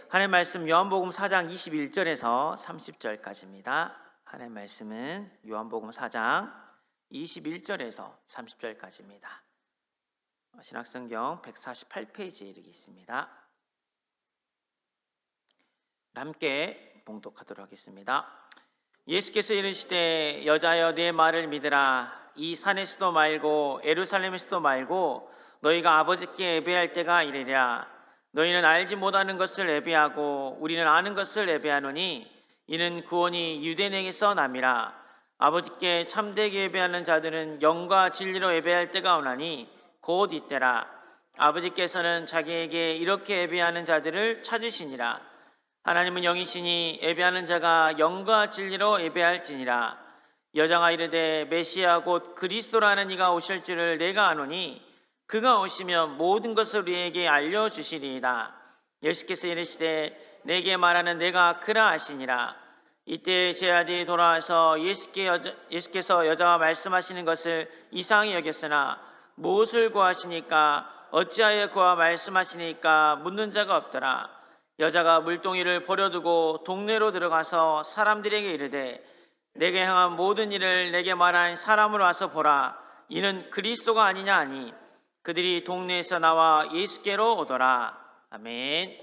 하나님 말씀 요한복음 4장 21절에서 30절까지입니다. 하나님 말씀은 요한복음 4장 21절에서 30절까지입니다. 신약성경 148페이지에 이르기 있습니다. 함께 봉독하도록 하겠습니다. 예수께서 이르시되 여자여 내 말을 믿으라. 이 산에서도 말고 예루살렘에서도 말고 너희가 아버지께 예배할 때가 이르리라. 너희는 알지 못하는 것을 예배하고 우리는 아는 것을 예배하노니 이는 구원이 유대인에게서 남이라. 아버지께 참되게 예배하는 자들은 영과 진리로 예배할 때가 오나니 곧 이때라. 아버지께서는 자기에게 이렇게 예배하는 자들을 찾으시니라. 하나님은 영이시니 예배하는 자가 영과 진리로 예배할지니라. 여자가 이르되 메시아 곧 그리스도라는 이가 오실 줄을 내가 아노니 그가 오시면 모든 것을 우리에게 알려주시리이다. 예수께서 이르시되 내게 말하는 내가 그라 하시니라. 이때 제 아들이 돌아와서 예수께서 여자와 말씀하시는 것을 이상히 여겼으나 무엇을 구하시니까 어찌하여 그와 말씀하시니까 묻는 자가 없더라. 여자가 물동이를 버려두고 동네로 들어가서 사람들에게 이르되 내게 행한 모든 일을 내게 말한 사람을 와서 보라. 이는 그리스도가 아니냐 하니 그들이 동네에서 나와 예수께로 오더라. 아멘.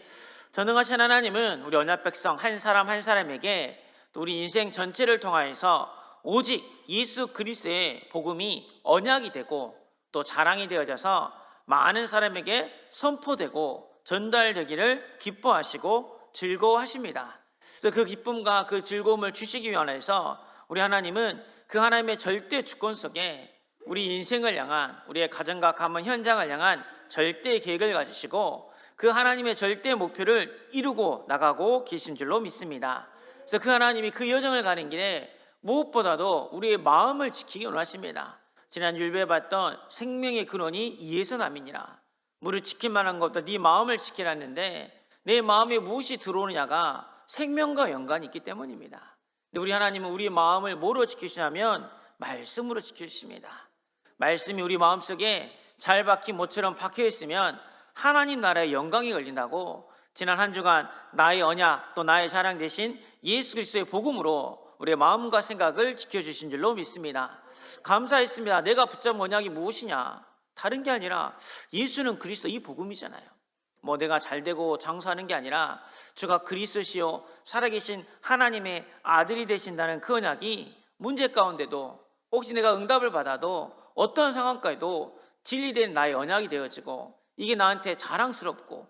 전능하신 하나님은 우리 언약 백성 한 사람 한 사람에게 또 우리 인생 전체를 통하여서 오직 예수 그리스도의 복음이 언약이 되고 또 자랑이 되어져서 많은 사람에게 선포되고 전달되기를 기뻐하시고 즐거워하십니다. 그래서 그 기쁨과 그 즐거움을 주시기 위해서 우리 하나님은 그 하나님의 절대 주권 속에 우리 인생을 향한 우리의 가정과 가문 현장을 향한 절대 계획을 가지시고 그 하나님의 절대 목표를 이루고 나가고 계신 줄로 믿습니다. 그래서 그 하나님이 그 여정을 가는 길에 무엇보다도 우리의 마음을 지키기 원하십니다. 지난 율법에 봤던 생명의 근원이 이에서 남이니라. 무릇 지킬 만한 것보다 네 마음을 지키라는데 내 마음에 무엇이 들어오느냐가 생명과 연관이 있기 때문입니다. 근데 우리 하나님은 우리 마음을 뭐로 지키시냐면 말씀으로 지키십니다. 말씀이 우리 마음속에 잘 박힌 모처럼 박혀 있으면 하나님 나라의 영광이 걸린다고 지난 한 주간 나의 언약 또 나의 자랑 대신 예수 그리스도의 복음으로 우리의 마음과 생각을 지켜주신 줄로 믿습니다. 감사했습니다. 내가 붙잡은 언약이 무엇이냐? 다른 게 아니라 예수는 그리스도 이 복음이잖아요. 뭐 내가 잘되고 장수하는 게 아니라 주가 그리스도시요 살아계신 하나님의 아들이 되신다는 그 언약이 문제 가운데도 혹시 내가 응답을 받아도 어떤 상황까지도 진리된 나의 언약이 되어지고 이게 나한테 자랑스럽고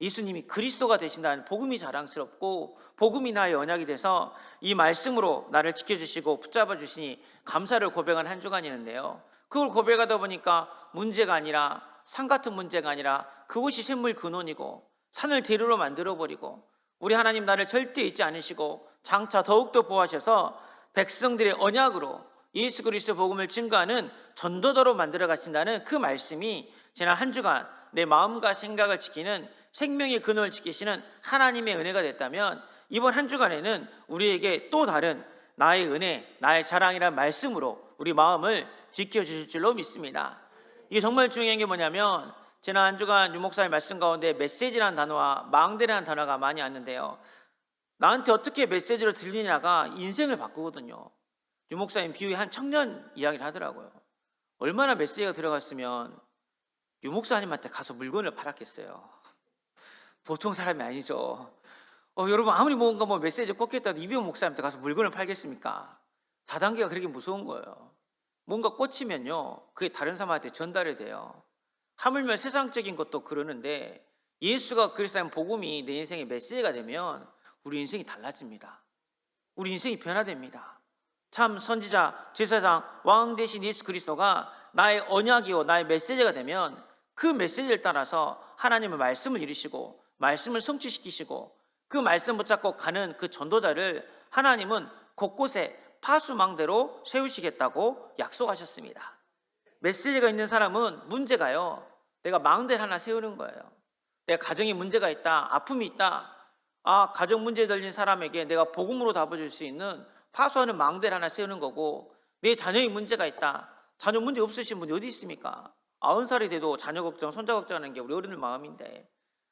예수님이 그리스도가 되신다는 복음이 자랑스럽고 복음이 나의 언약이 돼서 이 말씀으로 나를 지켜주시고 붙잡아 주시니 감사를 고백한 한 주간이었는데요. 그걸 고백하다 보니까 문제가 아니라 산 같은 문제가 아니라 그것이 샘물 근원이고 산을 대로로 만들어버리고 우리 하나님 나를 절대 잊지 않으시고 장차 더욱더 보호하셔서 백성들의 언약으로 예수 그리스도 복음을 증거하는 전도자로 만들어 가신다는 그 말씀이 지난 한 주간 내 마음과 생각을 지키는 생명의 근원을 지키시는 하나님의 은혜가 됐다면 이번 한 주간에는 우리에게 또 다른 나의 은혜, 나의 자랑이란 말씀으로 우리 마음을 지켜주실 줄로 믿습니다. 이게 정말 중요한 게 뭐냐면 지난 한 주간 유 목사의 말씀 가운데 메시지라는 단어와 망대라는 단어가 많이 왔는데요. 나한테 어떻게 메시지로 들리냐가 인생을 바꾸거든요. 유 목사님 비유에 한 청년 이야기를 하더라고요. 얼마나 메시지가 들어갔으면 유 목사님한테 가서 물건을 팔았겠어요. 보통 사람이 아니죠. 여러분 아무리 뭔가 메시지 꽂겠다도 이병 목사님한테 가서 물건을 팔겠습니까? 다단계가 그렇게 무서운 거예요. 뭔가 꽂히면요 그게 다른 사람한테 전달이 돼요. 하물며 세상적인 것도 그러는데 예수가 그리스도의 복음이 내 인생의 메시지가 되면 우리 인생이 달라집니다. 우리 인생이 변화됩니다. 참 선지자, 제사장, 왕 대신 예수 그리스도가 나의 언약이요 나의 메시지가 되면 그 메시지를 따라서 하나님의 말씀을 이루시고 말씀을 성취시키시고 그 말씀 붙잡고 가는 그 전도자를 하나님은 곳곳에 파수망대로 세우시겠다고 약속하셨습니다. 메시지가 있는 사람은 문제가요 내가 망대를 하나 세우는 거예요. 내가 가정에 문제가 있다, 아픔이 있다. 가정 문제 걸린 사람에게 내가 복음으로 답을 줄 수 있는 파수하는 망대를 하나 세우는 거고 내 자녀의 문제가 있다. 자녀 문제 없으신 분이 어디 있습니까? 90살이 돼도 자녀 걱정, 손자 걱정하는 게 우리 어른들 마음인데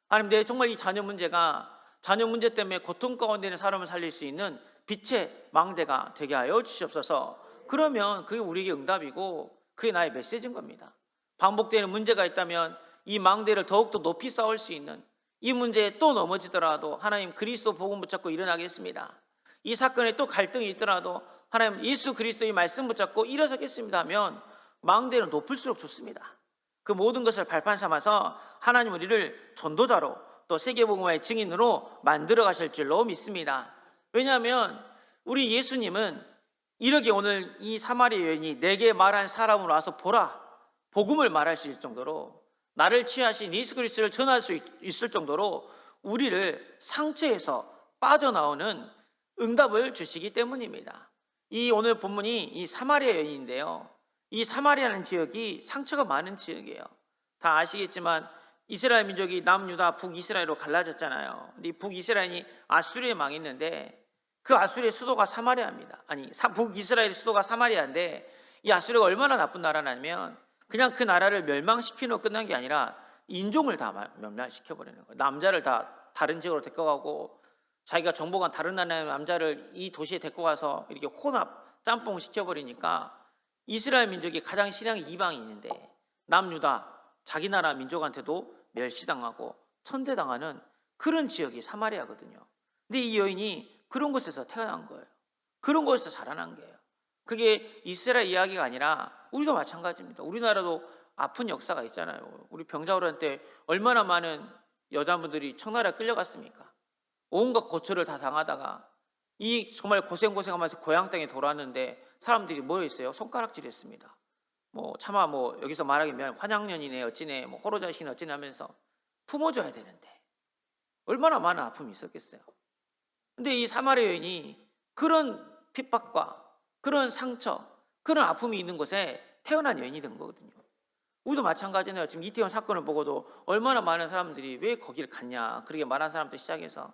하나님 내 정말 이 자녀 문제가 자녀 문제 때문에 고통 가운데 있는 사람을 살릴 수 있는 빛의 망대가 되게 하여 주시옵소서. 그러면 그게 우리에게 응답이고 그게 나의 메시지인 겁니다. 반복되는 문제가 있다면 이 망대를 더욱더 높이 쌓을 수 있는, 이 문제에 또 넘어지더라도 하나님 그리스도 복음 붙잡고 일어나겠습니다. 이 사건에 또 갈등이 있더라도 하나님 예수 그리스도의 말씀 붙잡고 일어서겠습니다 하면 망대는 높을수록 좋습니다. 그 모든 것을 발판 삼아서 하나님 우리를 전도자로 또 세계복음화의 증인으로 만들어 가실 줄로 믿습니다. 왜냐하면 우리 예수님은 이렇게 오늘 이 사마리아 여인이 내게 말한 사람으로 와서 보라, 복음을 말할 수 있을 정도로, 나를 취하신 예수 그리스도를 전할 수 있을 정도로 우리를 상처에서 빠져나오는 응답을 주시기 때문입니다. 이 오늘 본문이 이 사마리아 여인인데요, 이 사마리아는 지역이 상처가 많은 지역이에요. 다 아시겠지만 이스라엘 민족이 남유다 북이스라엘로 갈라졌잖아요. 근데 이 북이스라엘이 아수르에 망했는데 그 아수르의 수도가 사마리아입니다. 아니, 북이스라엘의 수도가 사마리아인데 이 아수르가 얼마나 나쁜 나라냐면 그냥 그 나라를 멸망시키는 끝난 게 아니라 인종을 다 멸망시켜버리는 거예요. 남자를 다 다른 지역으로 데리고 가고, 자기가 정보관 다른 나라의 남자를 이 도시에 데리고 가서 이렇게 혼합 짬뽕 시켜버리니까 이스라엘 민족이 가장 신앙이 이방인인데 남유다 자기 나라 민족한테도 멸시당하고 천대당하는 그런 지역이 사마리아거든요. 근데 이 여인이 그런 곳에서 태어난 거예요. 그런 곳에서 자라난 거예요. 그게 이스라엘 이야기가 아니라 우리도 마찬가지입니다. 우리나라도 아픈 역사가 있잖아요. 우리 병자호란 때 얼마나 많은 여자분들이 청나라에 끌려갔습니까? 온갖 고초를 다 당하다가 이 정말 고생하면서 고향 땅에 돌아왔는데 사람들이 뭐 했어요? 손가락질했습니다. 뭐 차마 뭐 여기서 말하기면 환양년이네 어찌네 뭐 호로자식이네 어찌네 하면서 품어줘야 되는데 얼마나 많은 아픔이 있었겠어요. 근데 이 사마리아 여인이 그런 핍박과 그런 상처, 그런 아픔이 있는 곳에 태어난 여인이 된 거거든요. 우리도 마찬가지네요. 지금 이태원 사건을 보고도 얼마나 많은 사람들이 왜 거기를 갔냐 그렇게 말한 사람도 시작해서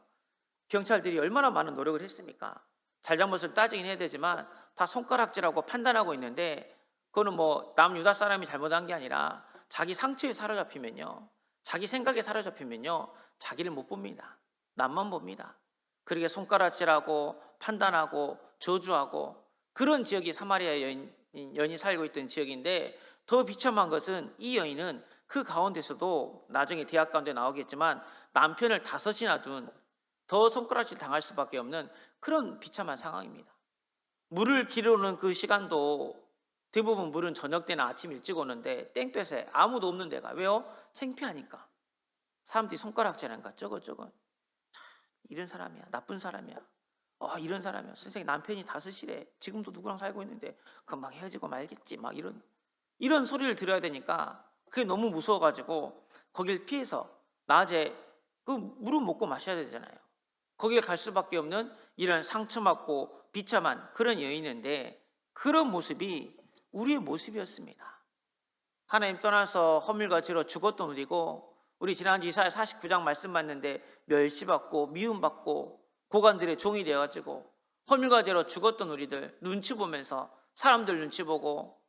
경찰들이 얼마나 많은 노력을 했습니까? 잘잘못을 따지긴 해야 되지만 다 손가락질하고 판단하고 있는데 그거는 뭐 남유다 사람이 잘못한 게 아니라 자기 상처에 사로잡히면요, 자기 생각에 사로잡히면요 자기를 못 봅니다. 남만 봅니다. 그렇게 손가락질하고 판단하고 저주하고 그런 지역이 사마리아 여인이 살고 있던 지역인데 더 비참한 것은 이 여인은 그 가운데서도 나중에 대학 가운데 나오겠지만 남편을 5이나 둔 더 손가락질 당할 수밖에 없는 그런 비참한 상황입니다. 물을 길어오는 그 시간도 대부분 물은 저녁 때나 아침 일찍 오는데 땡볕에 아무도 없는 데가, 왜요? 창피하니까. 사람들이 손가락질하니까 저거 이런 사람이야, 나쁜 사람이야, 이런 사람이야, 선생님 남편이 5이래, 지금도 누구랑 살고 있는데 금방 헤어지고 말겠지, 막 이런 소리를 들어야 되니까 그게 너무 무서워가지고 거길 피해서 낮에 그 물은 먹고 마셔야 되잖아요. 거기에 갈 수밖에 없는 이런 상처받고 비참한 그런 여인인데 그런 모습이 우리의 모습이었습니다. 하나님 떠나서 허물과 죄로 죽었던 우리고, 우리 지난주 이사야 49장 말씀 봤는데 멸시받고 미움받고 고관들의 종이 되어가지고 허물과 죄로 죽었던 우리들 눈치 보면서, 사람들 눈치 보고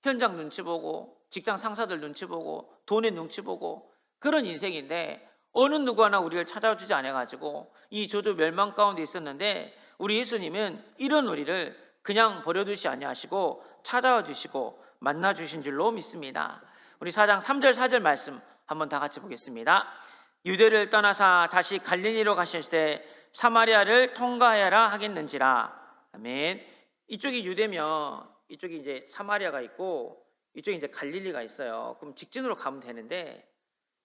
현장 눈치 보고 직장 상사들 눈치 보고 돈의 눈치 보고 그런 인생인데 어느 누구 하나 우리를 찾아주지 않아가지고 이 저주 멸망 가운데 있었는데 우리 예수님은 이런 우리를 그냥 버려두시 아니하시고 찾아와 주시고 만나 주신 줄로 믿습니다. 우리 4장 3절 4절 말씀 한번 다 같이 보겠습니다. 유대를 떠나사 다시 갈릴리로 가실 때 사마리아를 통과하여라 하겠는지라. 아멘. 이쪽이 유대면 이쪽이 이제 사마리아가 있고 이쪽이 이제 갈릴리가 있어요. 그럼 직진으로 가면 되는데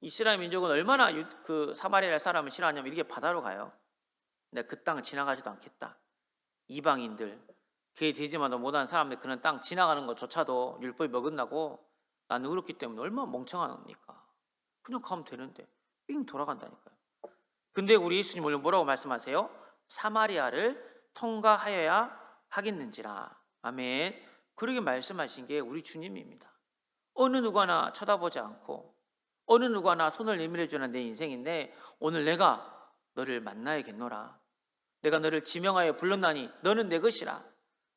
이스라엘 민족은 얼마나 그 사마리아 사람을 싫어하냐면 이렇게 바다로 가요. 내가 그 땅을 지나가지도 않겠다. 이방인들, 그게 되지만도 못한 사람들 그런 땅 지나가는 것조차도 율법이 어긋나고 나는 그렇기 때문에 얼마나 멍청합니까? 그냥 가면 되는데 삥 돌아간다니까요. 근데 우리 예수님 오늘 뭐라고 말씀하세요? 사마리아를 통과하여야 하겠는지라. 아멘. 그렇게 말씀하신 게 우리 주님입니다. 어느 누구 하나 쳐다보지 않고 어느 누구 하나 손을 내밀어주는 내 인생인데 오늘 내가 너를 만나야겠노라. 내가 너를 지명하여 불렀나니 너는 내 것이라.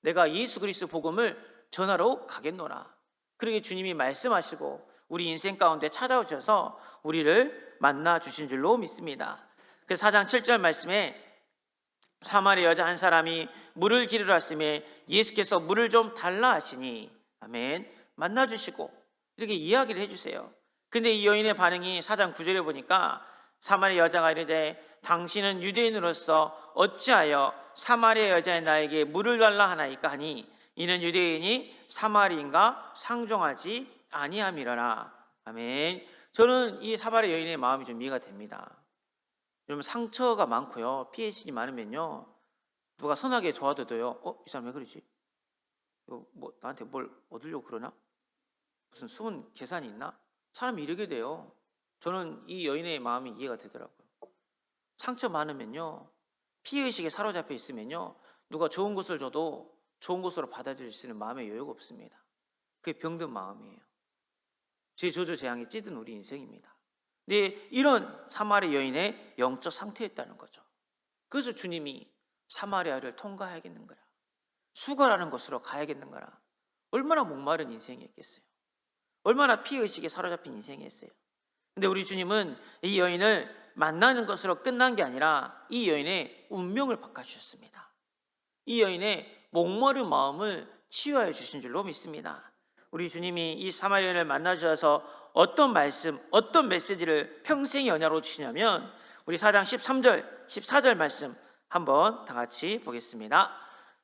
내가 예수 그리스도 복음을 전하러 가겠노라. 그렇게 주님이 말씀하시고 우리 인생 가운데 찾아오셔서 우리를 만나 주신 줄로 믿습니다. 그 4장 7절 말씀에 사마리아 여자 한 사람이 물을 기르러 왔음에 예수께서 물을 좀 달라 하시니 아멘 만나주시고 이렇게 이야기를 해주세요. 근데 이 여인의 반응이 4장 9절에 보니까 사마리아 여자가 이르되 당신은 유대인으로서 어찌하여 사마리아 여자의 나에게 물을 달라 하나이까 하니 이는 유대인이 사마리인가 상종하지 아니함이라라. 아멘. 저는 이 사마리아 여인의 마음이 좀 이해가 됩니다. 여러분 상처가 많고요. 피해심이 많으면요. 누가 선하게 도와줘도요. 이 사람 왜 그러지? 이거 뭐 나한테 뭘 얻으려고 그러나? 무슨 숨은 계산이 있나? 사람이 이러게 돼요. 저는 이 여인의 마음이 이해가 되더라고요. 상처 많으면요. 피해의식에 사로잡혀 있으면요. 누가 좋은 것을 줘도 좋은 것으로 받아들일 수 있는 마음의 여유가 없습니다. 그게 병든 마음이에요. 제 조조 재앙에 찌든 우리 인생입니다. 근데 이런 사마리아 여인의 영적 상태였다는 거죠. 그래서 주님이 사마리아를 통과해야겠는 거라. 수거라는 곳으로 가야겠는 거라. 얼마나 목마른 인생이었겠어요. 얼마나 피의식에 사로잡힌 인생이었어요. 근데 우리 주님은 이 여인을 만나는 것으로 끝난 게 아니라 이 여인의 운명을 바꿔주셨습니다. 이 여인의 목마른 마음을 치유하여 주신 줄로 믿습니다. 우리 주님이 이 사마리아 여인을 만나주셔서 어떤 말씀, 어떤 메시지를 평생의 연약으로 주시냐면 우리 4장 13절, 14절 말씀 한번 다 같이 보겠습니다.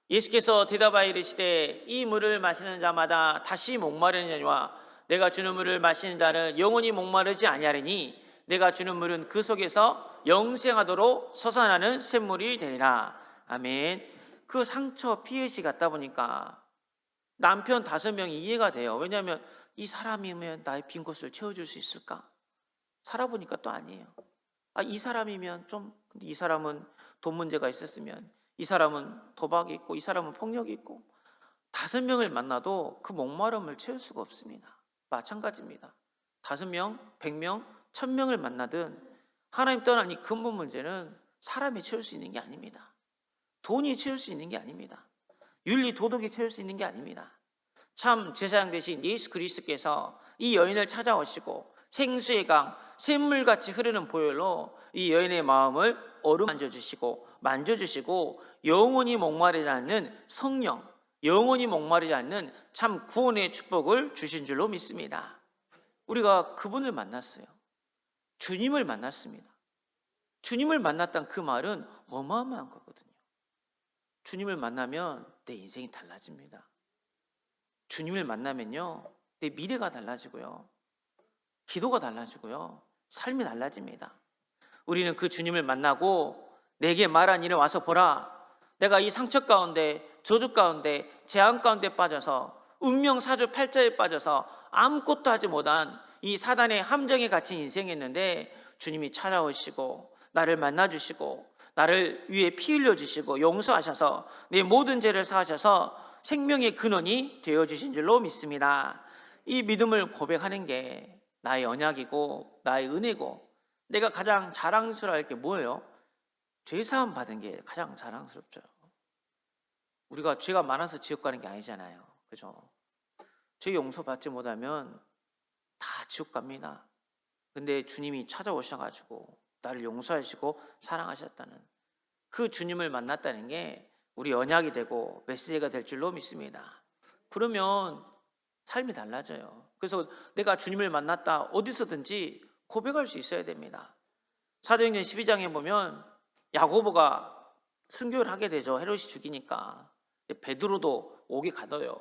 예수께서 대답하여 이르시되 이 물을 마시는 자마다 다시 목마르느니와 내가 주는 물을 마시는 자는 영원히 목마르지 아니하리니 내가 주는 물은 그 속에서 영생하도록 솟아나는 샘물이 되리라. 아멘. 그 상처 피해시 갔다 보니까 남편 5명이 이해가 돼요. 왜냐하면 이 사람이면 나의 빈 곳을 채워줄 수 있을까? 살아보니까 또 아니에요. 이 사람이면 좀, 근데 이 사람은 돈 문제가 있었으면, 이 사람은 도박이 있고, 이 사람은 폭력이 있고, 5명을 만나도 그 목마름을 채울 수가 없습니다. 마찬가지입니다. 5명, 100명, 1000명을 만나든 하나님 떠난 이 근본 문제는 사람이 채울 수 있는 게 아닙니다. 돈이 채울 수 있는 게 아닙니다. 윤리 도덕이 채울 수 있는 게 아닙니다. 참 제사장 되신 예수 그리스도께서 이 여인을 찾아오시고 생수의 강, 샘물같이 흐르는 보혈로 이 여인의 마음을 어루만져 만져주시고 영원히 목마르지 않는 성령, 영원히 목마르지 않는 참 구원의 축복을 주신 줄로 믿습니다. 우리가 그분을 만났어요. 주님을 만났습니다. 주님을 만났다는 그 말은 어마어마한 거거든요. 주님을 만나면 내 인생이 달라집니다. 주님을 만나면요, 내 미래가 달라지고요, 기도가 달라지고요, 삶이 달라집니다. 우리는 그 주님을 만나고 내게 말한 일을 와서 보라. 내가 이 상처 가운데, 저주 가운데, 재앙 가운데 빠져서 운명 사주 팔자에 빠져서 아무것도 하지 못한 이 사단의 함정에 갇힌 인생이었는데 주님이 찾아오시고 나를 만나주시고 나를 위해 피 흘려주시고 용서하셔서 내 모든 죄를 사하셔서 생명의 근원이 되어주신 줄로 믿습니다. 이 믿음을 고백하는 게 나의 언약이고 나의 은혜고 내가 가장 자랑스러워할 게 뭐예요? 죄사함 받은 게 가장 자랑스럽죠. 우리가 죄가 많아서 지옥 가는 게 아니잖아요. 그죠? 죄 용서받지 못하면 다 지옥 갑니다. 근데 주님이 찾아오셔가지고 나를 용서하시고 사랑하셨다는 그 주님을 만났다는 게 우리 언약이 되고 메시지가 될 줄로 믿습니다. 그러면 삶이 달라져요. 그래서 내가 주님을 만났다 어디서든지 고백할 수 있어야 됩니다. 사도행전 12장에 보면 야고보가 순교를 하게 되죠. 헤롯이 죽이니까. 베드로도 옥에 가둬요.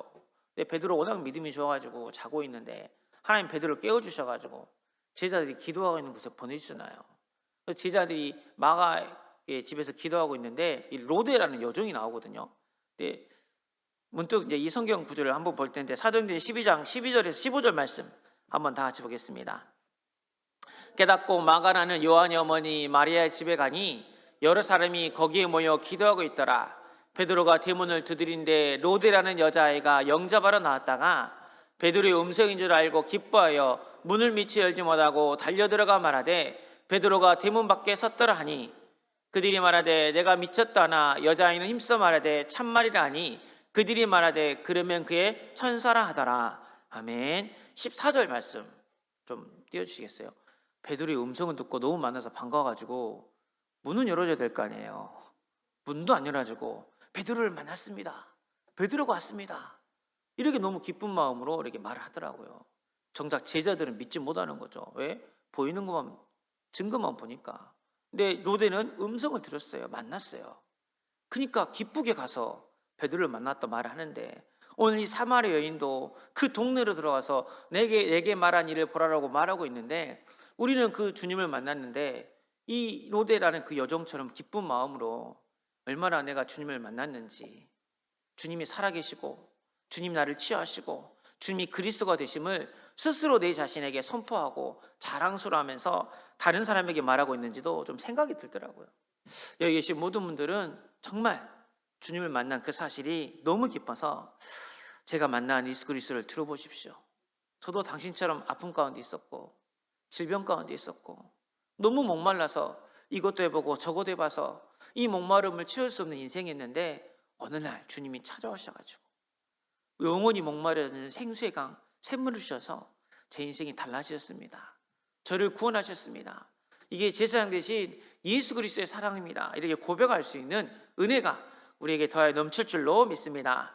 베드로 워낙 믿음이 좋아가지고 자고 있는데 하나님 베드로를 깨워주셔가지고 제자들이 기도하고 있는 곳에 보내주잖아요. 제자들이 마가의 집에서 기도하고 있는데 이 로데라는 여종이 나오거든요. 근데 문득 이제 이 성경 구절을 한번 볼 텐데 사도행전 12장 12절에서 15절 말씀 한번 다 같이 보겠습니다. 깨닫고 마가라는 요한의 어머니 마리아의 집에 가니 여러 사람이 거기에 모여 기도하고 있더라. 베드로가 대문을 두드린데 로데라는 여자아이가 영접하러 나왔다가 베드로의 음성인 줄 알고 기뻐하여 문을 미처 열지 못하고 달려들어가 말하되 베드로가 대문 밖에 섰더라 하니 그들이 말하되 내가 미쳤다나 여자아이는 힘써 말하되 참말이라 하니 그들이 말하되 그러면 그의 천사라 하더라. 아멘. 14절 말씀 좀 띄워주시겠어요? 베드로의 음성을 듣고 너무 만나서 반가워가지고 문은 열어줘야 될 거 아니에요. 문도 안 열어주고 베드로를 만났습니다. 베드로가 왔습니다. 이렇게 너무 기쁜 마음으로 이렇게 말을 하더라고요. 정작 제자들은 믿지 못하는 거죠. 왜? 보이는 것만, 증거만 보니까. 근데 로데는 음성을 들었어요. 만났어요. 그러니까 기쁘게 가서 베드로를 만났다 말을 하는데, 오늘 이 사마리아 여인도 그 동네로 들어가서 내게 말한 일을 보라라고 말하고 있는데, 우리는 그 주님을 만났는데 이 로데라는 그 여종처럼 기쁜 마음으로 얼마나 내가 주님을 만났는지, 주님이 살아계시고 주님 나를 치유하시고 주님이 그리스도가 되심을 스스로 내 자신에게 선포하고 자랑스러워하면서 다른 사람에게 말하고 있는지도 좀 생각이 들더라고요. 여기 계신 모든 분들은 정말 주님을 만난 그 사실이 너무 기뻐서 제가 만난 예수 그리스도를 들어보십시오. 저도 당신처럼 아픔 가운데 있었고 질병 가운데 있었고 너무 목말라서 이것도 해보고 저것도 해봐서 이 목마름을 채울 수 없는 인생이었는데, 어느 날 주님이 찾아오셔가지고 영원히 목마르는 생수의 강 샘물을 주셔서 제 인생이 달라지셨습니다. 저를 구원하셨습니다. 이게 제사장 대신 예수 그리스도의 사랑입니다. 이렇게 고백할 수 있는 은혜가 우리에게 더하여 넘칠 줄로 믿습니다.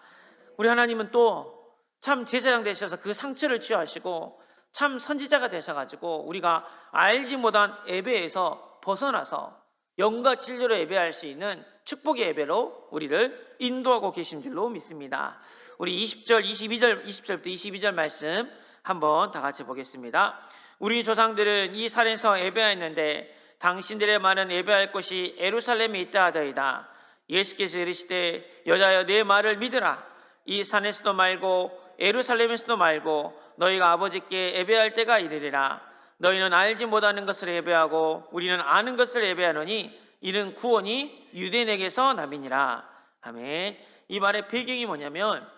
우리 하나님은 또 참 제사장 되셔서 그 상처를 치유하시고 참 선지자가 되셔가지고 우리가 알지 못한 예배에서 벗어나서 영과 진리로 예배할 수 있는 축복의 예배로 우리를 인도하고 계신 줄로 믿습니다. 우리 20절, 22절, 20절부터 22절 말씀 한번 다 같이 보겠습니다. 우리 조상들은 이 산에서 예배하였는데 당신들의 말은 예배할 곳이 예루살렘에 있다 하더이다. 예수께서 이르시되 여자여 내 말을 믿으라. 이 산에서도 말고 예루살렘에서도 말고 너희가 아버지께 예배할 때가 이르리라. 너희는 알지 못하는 것을 예배하고 우리는 아는 것을 예배하노니 이는 구원이 유대인에게서 남이니라. 아멘. 이 말의 배경이 뭐냐면,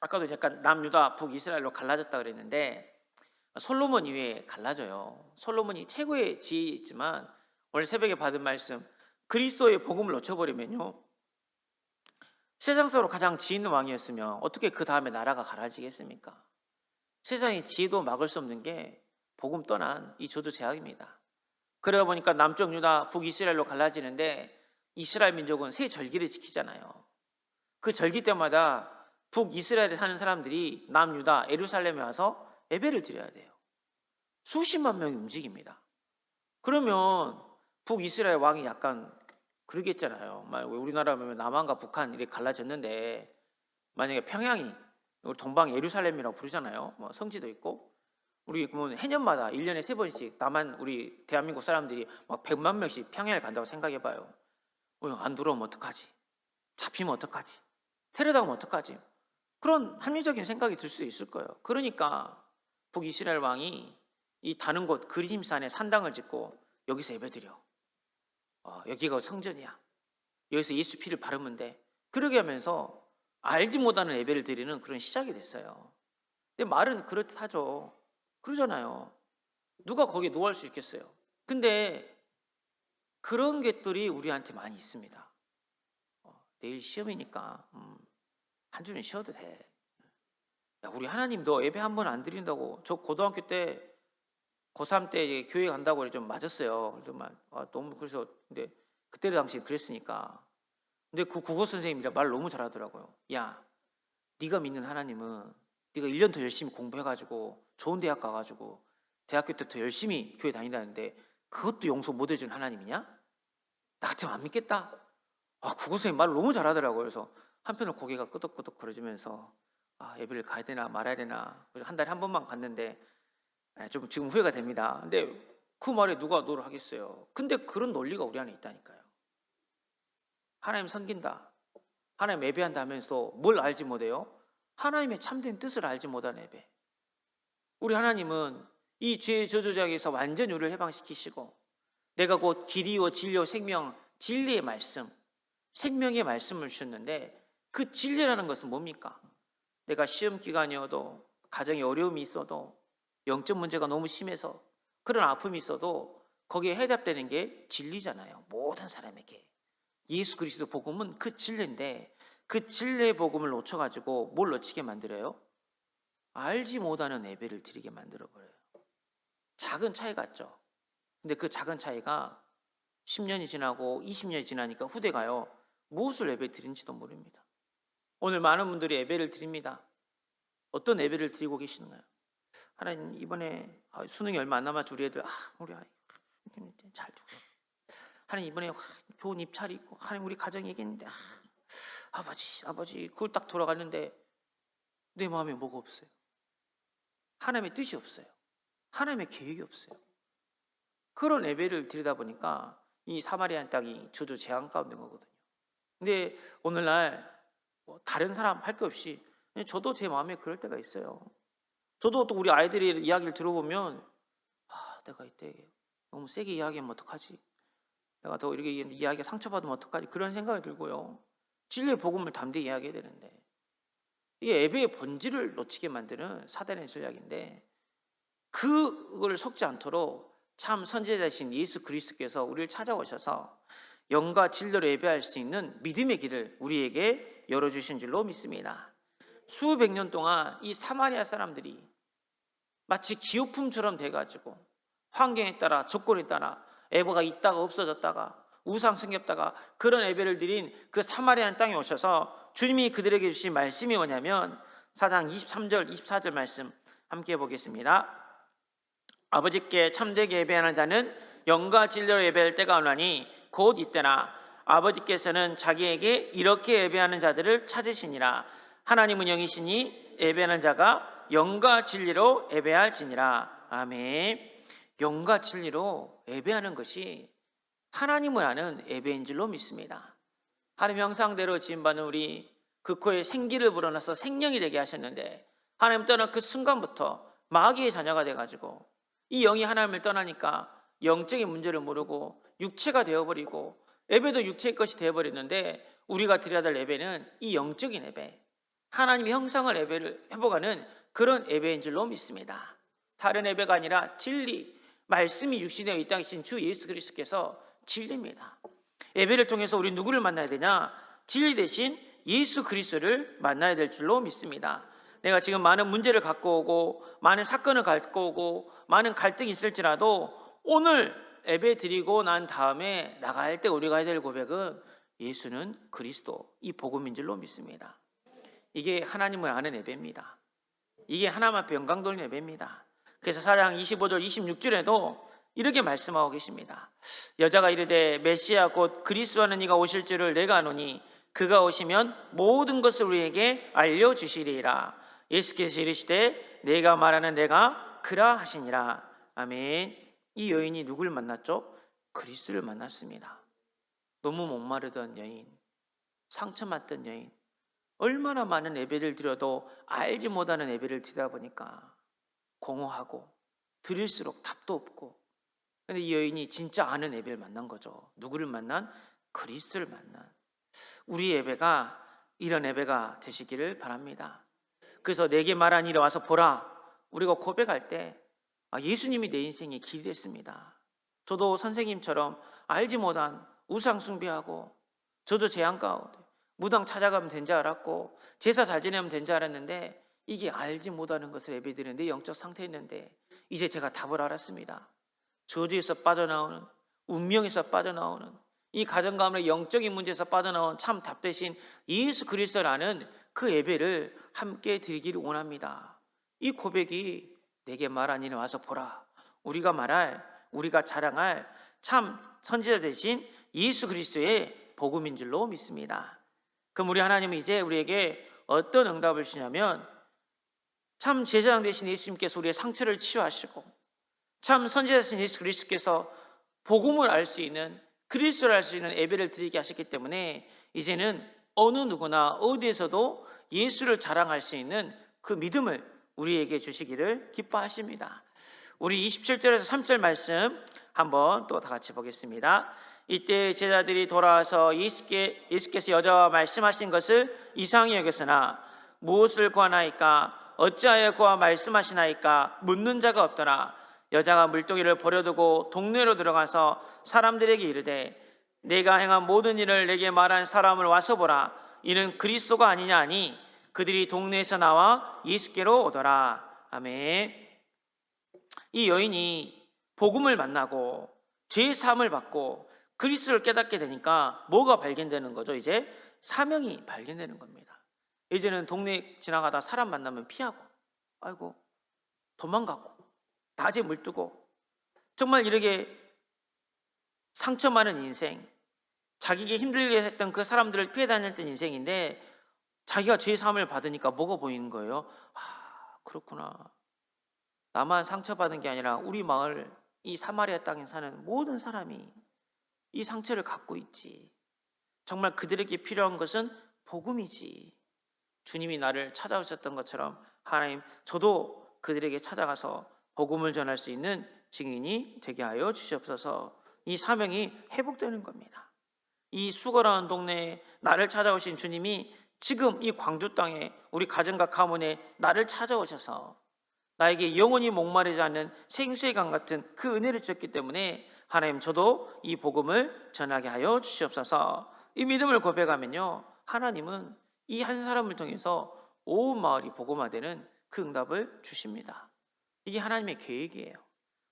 아까도 약간 남유다 북이스라엘로 갈라졌다 그랬는데 솔로몬 이후에 갈라져요. 솔로몬이 최고의 지혜있지만 오늘 새벽에 받은 말씀, 그리스도의 복음을 놓쳐버리면요, 세상적으로 가장 지혜 있는 왕이었으면 어떻게 그 다음에 나라가 갈라지겠습니까? 세상의 지혜도 막을 수 없는 게 복음 떠난 이 저주 제약입니다. 그러다 보니까 남쪽 유다 북이스라엘로 갈라지는데 이스라엘 민족은 새 절기를 지키잖아요. 그 절기 때마다 북이스라엘에 사는 사람들이 남유다 예루살렘에 와서 예배를 드려야 돼요. 수십만 명이 움직입니다. 그러면 북이스라엘 왕이 약간 그러겠잖아요. 우리나라면 남한과 북한 이렇게 갈라졌는데 만약에 평양이 우리 동방 예루살렘이라고 부르잖아요. 뭐 성지도 있고, 우리 그러면 해년마다 1년에 3번씩 남한 우리 대한민국 사람들이 막 100만 명씩 평양에 간다고 생각해봐요. 안 들어오면 어떡하지? 잡히면 어떡하지? 테러당하면 어떡하지? 그런 합리적인 생각이 들 수 있을 거예요. 그러니까 북이스라엘 왕이 이 다른 곳 그리심산에 산당을 짓고 여기서 예배드려. 여기가 성전이야. 여기서 예수 피를 바르면 돼. 그러게 하면서 알지 못하는 예배를 드리는 그런 시작이 됐어요. 근데 말은 그렇듯하죠. 그러잖아요. 누가 거기에 노할 수 있겠어요. 근데 그런 것들이 우리한테 많이 있습니다. 내일 시험이니까 한 주는 쉬어도 돼. 야, 우리 하나님 너 예배 한 번 안 드린다고. 저 고등학교 때 고3 때 교회 간다고 좀 맞았어요. 정말 너무, 그래서 근데 그때 당시 그랬으니까. 근데 그 국어 선생님이라 말 너무 잘하더라고요. 야, 네가 믿는 하나님은 네가 1년 더 열심히 공부해가지고 좋은 대학 가가지고 대학교 때 더 열심히 교회 다닌다는데 그것도 용서 못 해준 하나님이냐? 나 같으면 안 믿겠다. 국어 선생님 말 너무 잘하더라고요. 그래서 한편으로 고개가 끄덕끄덕 거려지면서 예배를 가야 되나 말아야 되나. 그래서 한 달에 한 번만 갔는데 좀 지금 후회가 됩니다. 근데 그 말에 누가 노를 하겠어요. 근데 그런 논리가 우리 안에 있다니까요. 하나님 섬긴다, 하나님 예배한다 하면서 뭘 알지 못해요? 하나님의 참된 뜻을 알지 못하는 예배. 우리 하나님은 이 죄의 저주장에서 완전히 우리를 해방시키시고 내가 곧 길이요 진리요 생명, 진리의 말씀, 생명의 말씀을 주셨는데 그 진리라는 것은 뭡니까? 내가 시험 기간이어도 가정에 어려움이 있어도 영적 문제가 너무 심해서 그런 아픔이 있어도 거기에 해답되는 게 진리잖아요. 모든 사람에게. 예수 그리스도 복음은 그 진리인데 그 진리의 복음을 놓쳐가지고 뭘 놓치게 만들어요? 알지 못하는 예배를 드리게 만들어버려요. 작은 차이 같죠? 근데 그 작은 차이가 10년이 지나고 20년이 지나니까 후대가요, 무엇을 예배 드린지도 모릅니다. 오늘 많은 분들이 예배를 드립니다. 어떤 예배를 드리고 계시는가요? 하나님, 이번에 수능이 얼마 안 남았죠. 우리 애들 우리 아이 잘 두고, 하나님 이번에 좋은 입찰이 있고, 하나님 우리 가정이 얘기했는데 아버지 그걸 딱 돌아갔는데 내 마음에 뭐가 없어요. 하나님의 뜻이 없어요. 하나님의 계획이 없어요. 그런 예배를 드리다 보니까 이 사마리아 땅이 저주 재앙 가운데 거거든요. 근데 오늘날 다른 사람 할 것 없이 저도 제 마음에 그럴 때가 있어요. 저도 또 우리 아이들의 이야기를 들어보면 내가 이때 너무 세게 이야기하면 어떡하지? 내가 더 이렇게 이야기가 상처받으면 어떡하지? 그런 생각이 들고요. 진리의 복음을 담대히 이야기해야 되는데, 이게 예배의 본질을 놓치게 만드는 사단의 전략인데, 그걸 속지 않도록 참 선지자이신 예수 그리스도께서 우리를 찾아오셔서 영과 진리로 예배할 수 있는 믿음의 길을 우리에게 열어주신 줄로 믿습니다. 수백 년 동안 이 사마리아 사람들이 마치 기호품처럼 돼가지고 환경에 따라 조건에 따라 예배가 있다가 없어졌다가 우상 섬겼다가 그런 예배를 드린 그 사마리아 땅에 오셔서 주님이 그들에게 주신 말씀이 뭐냐면 4장 23절 24절 말씀 함께 보겠습니다. 아버지께 참되게 예배하는 자는 영과 진리로 예배할 때가 오나니 곧 이때나 아버지께서는 자기에게 이렇게 예배하는 자들을 찾으시니라. 하나님은 영이시니 예배하는 자가 영과 진리로 예배할지니라. 아멘. 영과 진리로 예배하는 것이 하나님을 아는 예배인 줄로 믿습니다. 하나님 형상대로 지음받은 우리 그 코에 생기를 불어넣어서 생명이 되게 하셨는데, 하나님 떠난 그 순간부터 마귀의 자녀가 돼가지고 이 영이 하나님을 떠나니까 영적인 문제를 모르고 육체가 되어버리고 예배도 육체의 것이 되어버렸는데, 우리가 드려야 될 예배는 이 영적인 예배, 하나님의 형상을 예배를 회복하는 그런 예배인 줄로 믿습니다. 다른 예배가 아니라 진리, 말씀이 육신되어 이 땅에 계신 주 예수 그리스도께서 진리입니다. 예배를 통해서 우리 누구를 만나야 되냐? 진리 대신 예수 그리스도를 만나야 될 줄로 믿습니다. 내가 지금 많은 문제를 갖고 오고 많은 사건을 갖고 오고 많은 갈등이 있을지라도 오늘 예배 드리고 난 다음에 나갈 때 우리가 해야 될 고백은 예수는 그리스도, 이 복음인 줄로 믿습니다. 이게 하나님을 아는 예배입니다. 이게 하나님 앞에 영광 돌리는 예배입니다. 그래서 4장 25절 26절에도 이렇게 말씀하고 계십니다. 여자가 이르되 메시아 곧 그리스도하는 이가 오실 줄을 내가 아노니 그가 오시면 모든 것을 우리에게 알려주시리라. 예수께서 이르시되 내가 말하는 내가 그라 하시니라. 아멘. 이 여인이 누구를 만났죠? 그리스도를 만났습니다. 너무 목마르던 여인, 상처받던 여인, 얼마나 많은 예배를 드려도 알지 못하는 예배를 드리다 보니까 공허하고 드릴수록 답도 없고, 근데 이 여인이 진짜 아는 예배를 만난 거죠. 누구를 만난? 그리스도를 만난. 우리 예배가 이런 예배가 되시기를 바랍니다. 그래서 내게 말한 일에 와서 보라, 우리가 고백할 때 예수님이 내 인생의 길이 됐습니다. 저도 선생님처럼 알지 못한 우상 숭배하고, 저도 재앙 가운데 무당 찾아가면 된 줄 알았고 제사 잘 지내면 된 줄 알았는데, 이게 알지 못하는 것을 예배드리는 내 영적 상태였는데 이제 제가 답을 알았습니다. 저주에서 빠져나오는, 운명에서 빠져나오는, 이 가정 가문의 영적인 문제에서 빠져나온 참 답 대신 예수 그리스도라는 그 예배를 함께 드리기를 원합니다. 이 고백이 내게 말한 일에 와서 보라, 우리가 말할, 우리가 자랑할 참 선지자 대신 예수 그리스도의 복음인 줄로 믿습니다. 그럼 우리 하나님은 이제 우리에게 어떤 응답을 주냐면, 참 제사장 되신 예수님께서 우리의 상처를 치유하시고 참 선지자 되신 예수 그리스도께서 복음을 알 수 있는, 그리스도를 알 수 있는 예배를 드리게 하셨기 때문에 이제는 어느 누구나 어디에서도 예수를 자랑할 수 있는 그 믿음을 우리에게 주시기를 기뻐하십니다. 우리 27절에서 3절 말씀 한번 또 다 같이 보겠습니다. 이때 제자들이 돌아와서 예수께서 여자와 말씀하신 것을 이상히 여겼으나 무엇을 구하나이까? 어찌하여 그와 말씀하시나이까? 묻는 자가 없더라. 여자가 물동이를 버려두고 동네로 들어가서 사람들에게 이르되 내가 행한 모든 일을 내게 말한 사람을 와서 보라. 이는 그리스도가 아니냐 하니 그들이 동네에서 나와 예수께로 오더라. 아멘. 이 여인이 복음을 만나고 죄의 사함을 받고 그리스도를 깨닫게 되니까 뭐가 발견되는 거죠? 이제 사명이 발견되는 겁니다. 이제는 동네 지나가다 사람 만나면 피하고, 아이고 도망가고, 낮에 물뜨고, 정말 이렇게 상처 많은 인생, 자기에게 힘들게 했던 그 사람들을 피해 다녔던 인생인데 자기가 죄 사함을 받으니까 뭐가 보이는 거예요? 아, 그렇구나. 나만 상처받은 게 아니라 우리 마을, 이 사마리아 땅에 사는 모든 사람이 이 상처를 갖고 있지. 정말 그들에게 필요한 것은 복음이지. 주님이 나를 찾아오셨던 것처럼 하나님, 저도 그들에게 찾아가서 복음을 전할 수 있는 증인이 되게 하여 주시옵소서. 이 사명이 회복되는 겁니다. 이 수고라는 동네에 나를 찾아오신 주님이 지금 이 광주 땅에 우리 가정과 가문에 나를 찾아오셔서 나에게 영원히 목마르지 않는 생수의 강 같은 그 은혜를 주셨기 때문에 하나님, 저도 이 복음을 전하게 하여 주시옵소서. 이 믿음을 고백하면요, 하나님은 이 한 사람을 통해서 온 마을이 복음화되는 그 응답을 주십니다. 이게 하나님의 계획이에요.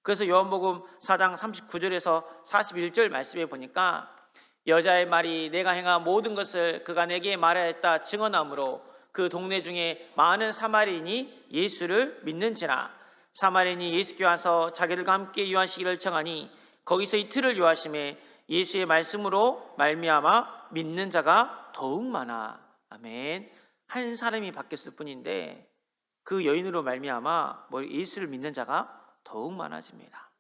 그래서 요한복음 4장 39절에서 41절 말씀에 보니까 여자의 말이 내가 행한 모든 것을 그가 내게 말하였다 증언하므로 그 동네 중에 많은 사마리인이 예수를 믿는지라. 사마리인이 예수께 와서 자기들과 함께 유하시기를 청하니 거기서 이틀을 유하심에 예수의 말씀으로 말미암아 믿는 자가 더욱 많아. 아멘. 한 사람이 바뀌었을 뿐인데 그 여인으로 말미암아 예수를 믿는 자가 더욱 많아집니다.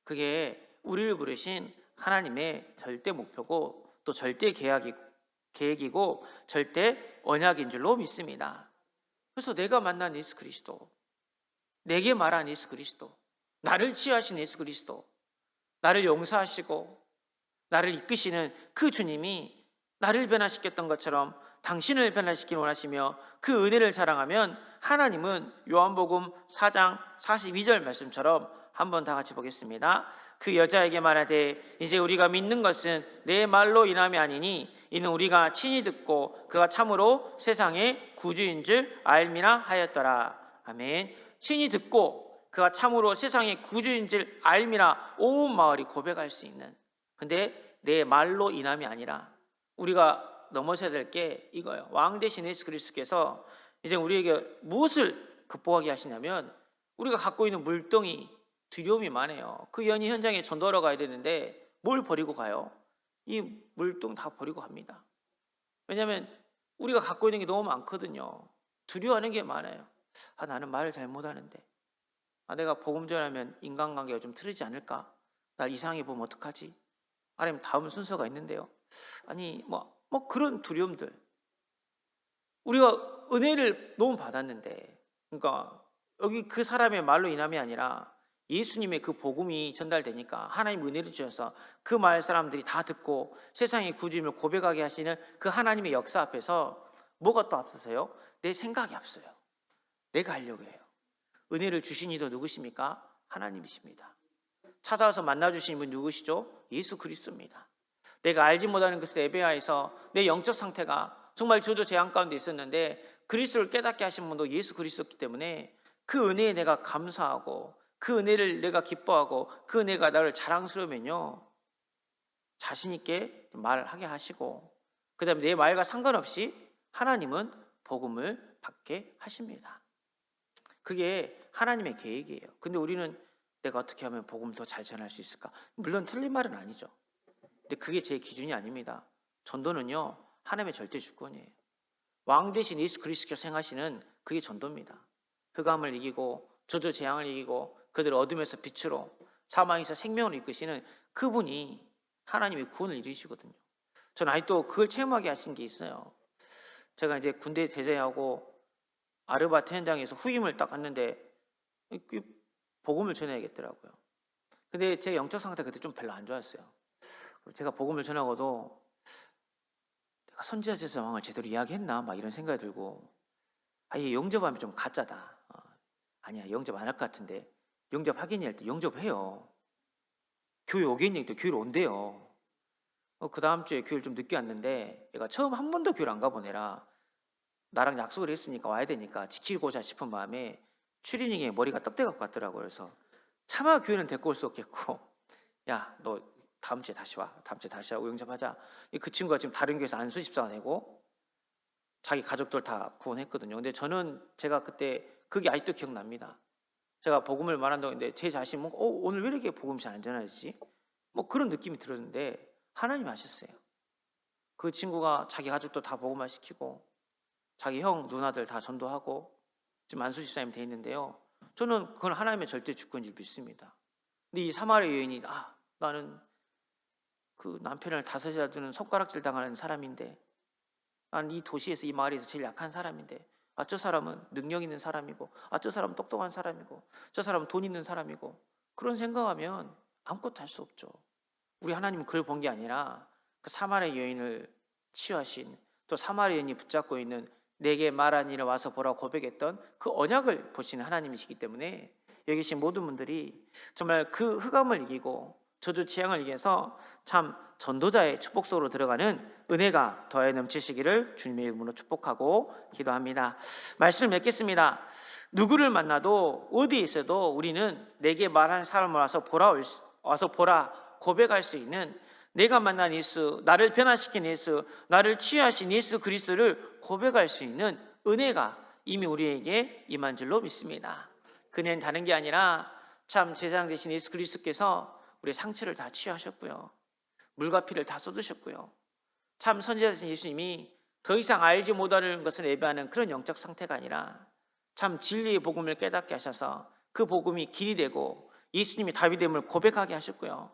그게 우리를 부르신 하나님의 절대 목표고 또 절대 계획이고 절대 언약인 줄로 믿습니다. 그래서 내가 만난 예수 그리스도, 내게 말한 예수 그리스도, 나를 치유하신 예수 그리스도, 나를 용서하시고 나를 이끄시는 그 주님이 나를 변화시켰던 것처럼 당신을 변화시키기 원하시며 그 은혜를 자랑하면 하나님은 요한복음 4장 42절 말씀처럼 한번 다 같이 보겠습니다. 그 여자에게 말하되 이제 우리가 믿는 것은 내 말로 인함이 아니니 이는 우리가 친히 듣고 그가 참으로 세상의 구주인 줄 알미나 하였더라. 아멘. 친히 듣고 그가 참으로 세상의 구주인 줄 알미나 온 마을이 고백할 수 있는, 근데 내 말로 인함이 아니라 우리가 넘어서야 될 게 이거예요. 왕 대신 예수 그리스도께서 이제 우리에게 무엇을 극복하게 하시냐면 우리가 갖고 있는 물덩이, 두려움이 많아요. 그 연희 현장에 전도하러 가야 되는데 뭘 버리고 가요? 이 물동 다 버리고 갑니다. 왜냐하면 우리가 갖고 있는 게 너무 많거든요. 두려워하는 게 많아요. 아, 나는 말을 잘 못하는데, 아, 내가 복음 전하면 인간관계가 좀 틀리지 않을까? 날 이상하게 보면 어떡하지? 아니면 다음 순서가 있는데요. 아니 뭐 그런 두려움들. 우리가 은혜를 너무 받았는데, 그러니까 여기 그 사람의 말로 인함이 아니라 예수님의 그 복음이 전달되니까 하나님 은혜를 주셔서 그 마을 사람들이 다 듣고 세상의 구주임을 고백하게 하시는 그 하나님의 역사 앞에서 뭐가 또 앞서서요? 내 생각이 앞서요. 내가 하려고 해요. 은혜를 주신 이도 누구십니까? 하나님이십니다. 찾아와서 만나주신 분 누구시죠? 예수 그리스도입니다. 내가 알지 못하는 것을 에베아에서 내 영적 상태가 정말 저도 재앙 가운데 있었는데 그리스도를 깨닫게 하신 분도 예수 그리스도였기 때문에 그 은혜에 내가 감사하고 그 은혜를 내가 기뻐하고 그 은혜가 나를 자랑스러우면요, 자신 있게 말하게 하시고 그 다음에 내 말과 상관없이 하나님은 복음을 받게 하십니다. 그게 하나님의 계획이에요. 근데 우리는 내가 어떻게 하면 복음을 더 잘 전할 수 있을까? 물론 틀린 말은 아니죠. 근데 그게 제 기준이 아닙니다. 전도는요, 하나님의 절대 주권이에요. 왕 대신 예수 그리스도께서 행하시는 그게 전도입니다. 흑암을 이기고 저주 재앙을 이기고 그들을 어둠에서 빛으로 사망에서 생명을 이끄시는 그분이 하나님의 구원을 이루시거든요. 저는 아직도 그걸 체험하게 하신 게 있어요. 제가 이제 군대 제대하고 아르바이트 현장에서 후임을 딱 갔는데 복음을 전해야겠더라고요. 근데 제 영적 상태가 그때 좀 별로 안 좋았어요. 제가 복음을 전하고도 내가 선지자제사 왕을 제대로 이야기했나 막 이런 생각이 들고, 아예 영접하면 좀 가짜다. 아니야, 영접 안 할 것 같은데 영접 하겠니 할 때 영접해요. 교회 오겠니? 또 교회를 온대요. 그 다음 주에 교회를 좀 늦게 왔는데 얘가 처음 한 번도 교회를 안 가보내라. 나랑 약속을 했으니까 와야 되니까 지키고자 싶은 마음에 추리닝에 머리가 떡대갖고 갔더라고요. 그래서 차마 교회는 데리고 올 수 없겠고, 야, 너 다음 주에 다시 와. 다음 주에 다시 하고 영접하자. 그 친구가 지금 다른 교회에서 안수 집사가 되고 자기 가족들 다 구원했거든요. 근데 제가 그때 그게 아직도 기억납니다. 제가 복음을 말한다고 했는데 제 자신 오늘 왜 이렇게 복음이 잘 안 전해지지? 뭐 그런 느낌이 들었는데 하나님이 하셨어요. 그 친구가 자기 가족도 다 복음화 시키고 자기 형 누나들 다 전도하고 지금 안수 집사님 돼 있는데요. 저는 그건 하나님의 절대 주권인 줄 믿습니다. 근데 이 사마리아 여인이 나는 그 남편을 다섯이나 두는 손가락질 당하는 사람인데, 난 이 도시에서 이 마을에서 제일 약한 사람인데, 저 사람은 능력 있는 사람이고, 저 사람은 똑똑한 사람이고, 저 사람은 돈 있는 사람이고, 그런 생각하면 아무것도 할 수 없죠. 우리 하나님은 그걸 본 게 아니라 그 사마리아 여인을 치유하신, 또 사마리아 여인이 붙잡고 있는 내게 말한 일을 와서 보라 고백했던 그 언약을 보시는 하나님이시기 때문에 여기 계신 모든 분들이 정말 그 흑암을 이기고 저주 재앙을 이겨서 참 전도자의 축복 속으로 들어가는 은혜가 더하여 넘치시기를 주님의 이름으로 축복하고 기도합니다. 말씀을 맺겠습니다. 누구를 만나도 어디에 있어도 우리는 내게 말하는 사람을 와서 보라 고백할 수 있는, 내가 만난 예수, 나를 변화시킨 예수, 나를 치유하신 예수 그리스도를 고백할 수 있는 은혜가 이미 우리에게 임한 줄로 믿습니다. 그는 다른 게 아니라 참 제사장 되신 예수 그리스도께서 우리의 상처를 다 치유하셨고요, 물과 피를 다 쏟으셨고요, 참 선지자 되신 예수님이 더 이상 알지 못하는 것을 예배하는 그런 영적 상태가 아니라 참 진리의 복음을 깨닫게 하셔서 그 복음이 길이 되고 예수님이 다윗됨을 고백하게 하셨고요,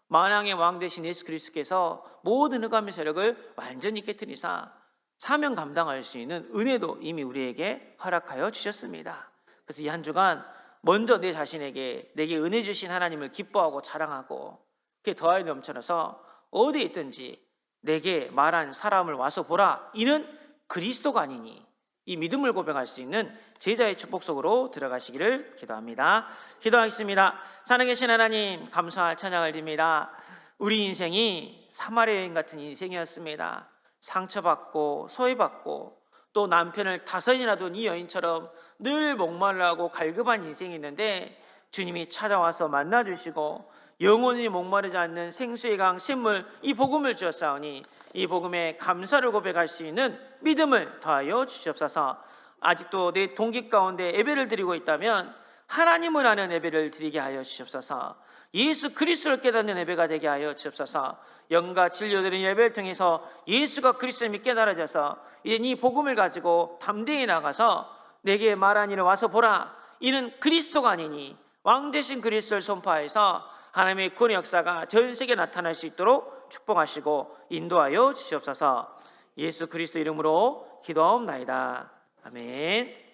만왕의 왕 되신 예수 그리스도께서 모든 흑암의 세력을 완전히 깨뜨리사 사명 감당할 수 있는 은혜도 이미 우리에게 허락하여 주셨습니다. 그래서 이 한 주간 먼저 내 자신에게 내게 은혜 주신 하나님을 기뻐하고 자랑하고 그게 더하여 넘쳐나서 어디에 있든지 내게 말한 사람을 와서 보라, 이는 그리스도가 아니니, 이 믿음을 고백할 수 있는 제자의 축복 속으로 들어가시기를 기도합니다. 기도하겠습니다. 살아계신 하나님, 감사할 찬양을 드립니다. 우리 인생이 사마리아 여인 같은 인생이었습니다. 상처받고 소외받고 또 남편을 다섯이나 둔 이 여인처럼 늘 목마르고 갈급한 인생이 있는데 주님이 찾아와서 만나주시고 영원히 목마르지 않는 생수의 강 샘물 이 복음을 주었사오니 이 복음에 감사를 고백할 수 있는 믿음을 더하여 주시옵소서. 아직도 내 동기 가운데 예배를 드리고 있다면 하나님을 아는 예배를 드리게 하여 주시옵소서. 예수 그리스도를 깨닫는 예배가 되게 하여 주옵소서. 영과 진리로 드리는 예배를 통해서 예수가 그리스도님이 깨달아져서 이제 이 복음을 가지고 담대히 나가서 내게 말한 이를 와서 보라, 이는 그리스도가 아니니 왕 되신 그리스도를 선포하여서 하나님의 구원의 역사가 전 세계에 나타날 수 있도록 축복하시고 인도하여 주시옵소서. 예수 그리스도 이름으로 기도하옵나이다. 아멘.